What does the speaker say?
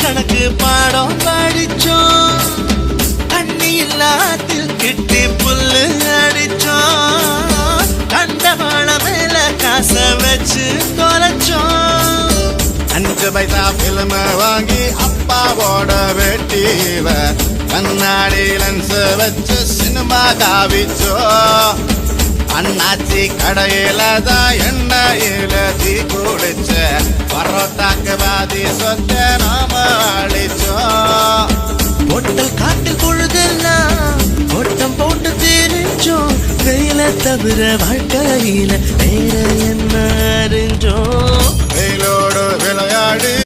கணக்கு பாடம் படிச்சோம், தண்ணி இல்லாத்தில் கிட்டி புல்லு அடிச்சோம், கண்டவாள மேல காச வச்சு தொலைச்சோம். 5 பைசா பிலிம வாங்கி அப்பாவோட வெட்டிவ கண்ணாடி லென்ஸ் வச்சு சினிமா காவிச்சோம். அண்ணாச்சி கடையில தான் எண்ணெயில தீ குடிச்ச பரோட்டாக்கு பாதி சொத்த நாம அழிச்சோம். பொட்டல் காட்டில் பொழுதெல்லாம் ஓட்டம் போட்டு தெரிஞ்சோம், வெயில தவிர வாழ்க்கையில வேற என்ன அறிஞ்சோம்.